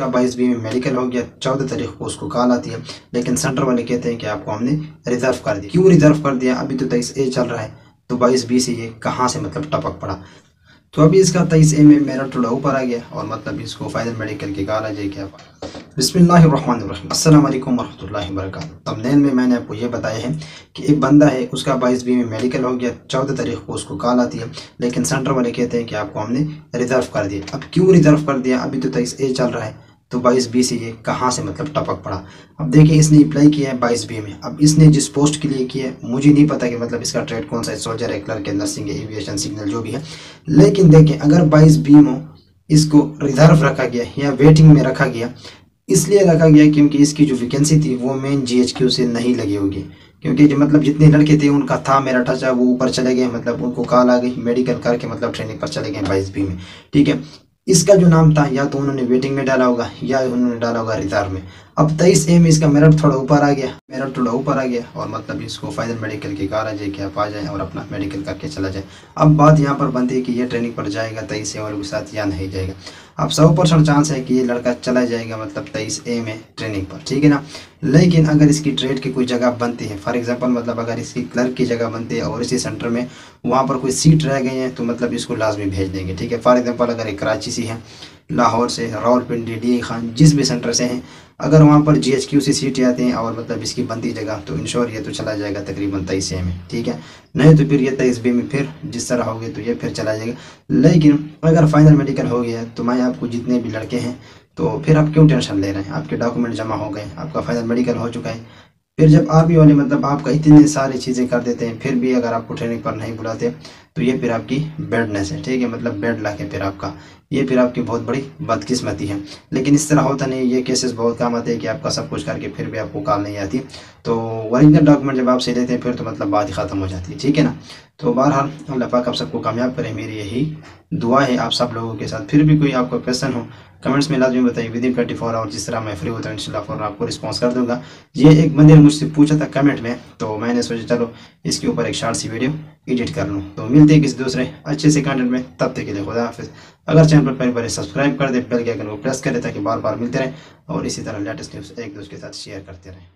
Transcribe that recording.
का 22 बी में मेडिकल हो गया, 14 तारीख को उसको कॉल आती है, लेकिन सेंटर वाले कहते हैं कि आपको हमने रिजर्व कर दिया। क्यों रिजर्व कर दिया? अभी तो 23A चल रहा है, तो 22B से ये कहाँ से मतलब टपक पड़ा। तो अभी इसका 23A में मेरिट थोड़ा ऊपर आ गया और मतलब इसको फाइनल मेडिकल की कॉल आ जाए क्या। बिस्मिल्लाहिर्रहमानिर्रहीम, अस्सलाम वालेकुम वरहमतुल्लाहि वबरकातुहू। थंबनेल में मैंने आपको ये बताया है कि एक बंदा है, उसका 22B में मेडिकल हो गया, 14 तारीख को उसको कॉल आती है, लेकिन सेंटर वाले कहते हैं कि आपको हमने रिजर्व कर दिया। अब क्यों रिजर्व कर दिया? अभी तो 23A चल रहा है, तो 22B से ये कहाँ से मतलब टपक पड़ा। अब देखिए, इसने अप्लाई किया है 22B में। अब इसने जिस पोस्ट के लिए किया है, मुझे नहीं पता कि मतलब इसका ट्रेड कौन सा है, सोल्जर है, क्लर्क है, नर्सिंग है, एविएशन, सिग्नल, जो भी है। लेकिन देखिए, अगर 22B में इसको रिजर्व रखा गया या वेटिंग में रखा गया, इसलिए रखा गया क्योंकि इसकी जो वैकेंसी थी वो मेन GHQ से नहीं लगी होगी, क्योंकि जो मतलब जितने लड़के थे उनका था मेरा टचा, वो ऊपर चले गए, मतलब उनको कॉल आ गई, मेडिकल करके मतलब ट्रेनिंग पर चले गए 22B में। ठीक है, इसका जो नाम था या तो उन्होंने वेटिंग में डाला होगा या उन्होंने डाला होगा रिजर्व में। अब 23A में इसका मेरिट थोड़ा ऊपर आ गया, और मतलब इसको फाइनल मेडिकल की कॉल आ जाए कि आप आ जाए और अपना मेडिकल करके चला जाए। अब बात यहाँ पर बनती है कि ये ट्रेनिंग पर जाएगा 23A वालों के साथ या नहीं जाएगा। अब 100% चांस है कि ये लड़का चला जाएगा मतलब 23A में ट्रेनिंग पर, ठीक है ना। लेकिन अगर इसकी ट्रेड की कोई जगह बनती है, फॉर एग्जांपल मतलब अगर इसकी क्लर्क की जगह बनती है और इसी सेंटर में वहाँ पर कोई सीट रह गई है, तो मतलब इसको लाजमी भेज देंगे। ठीक है, फॉर एग्जांपल अगर एक कराची से है, लाहौर से, रावलपिंडी, DA खान, जिस भी सेंटर से हैं, अगर वहाँ पर GHQ से सीटें आती हैं और मतलब इसकी बनती जगह, तो इंश्योर ये तो चला जाएगा तकरीबन 23A में। ठीक है, नहीं तो फिर ये 23B में फिर जिस तरह हो गए तो ये फिर चला जाएगा। लेकिन अगर फाइनल मेडिकल हो गया तो मैं आपको जितने भी लड़के हैं, तो फिर आप क्यों टेंशन ले रहे हैं? आपके डॉक्यूमेंट जमा हो गए, आपका फाइनल मेडिकल हो चुका है। फिर जब आर्मी वाले मतलब आपका इतनी सारी चीज़ें कर देते हैं, फिर भी अगर आपको ट्रेनिंग पर नहीं बुलाते, तो ये फिर आपकी बैडनेस है। ठीक है, मतलब बैड लक है फिर आपका, ये फिर आपकी बहुत बड़ी बदकिस्मती है। लेकिन इस तरह होता नहीं, ये केसेस बहुत काम आते हैं कि आपका सब कुछ करके फिर भी आपको कॉल नहीं आती। तो ओरिजिनल डॉक्यूमेंट जब आप से लेते हैं फिर तो मतलब बात ही ख़त्म हो जाती है। ठीक है ना। तो बहरहाल अल्लाह पाक आप सबको कामयाब करे, मेरी यही दुआ है आप सब लोगों के साथ। फिर भी कोई आपका क्वेश्चन हो कमेंट्स में लाजमी बताइए, विदिन 24 आवर जिस तरह मैं फ्री होता हूँ इंशाल्लाह फ़ौरन आपको रिस्पॉन्स कर दूंगा। ये एक बंदे ने मुझसे पूछा था कमेंट में, तो मैंने सोचा चलो इसके ऊपर एक शॉर्ट सी वीडियो एडिट कर लूँ। तो मिलते हैं किसी दूसरे अच्छे से कंटेंट में, तब तक के लिए खुदा हाफिज़। अगर चैनल पर पहली बार सब्सक्राइब कर दे, बेल के आइकन को प्रेस करें ताकि बार बार मिलते रहें और इसी तरह लेटेस्ट न्यूज़ एक दूसरे के साथ शेयर करते रहें।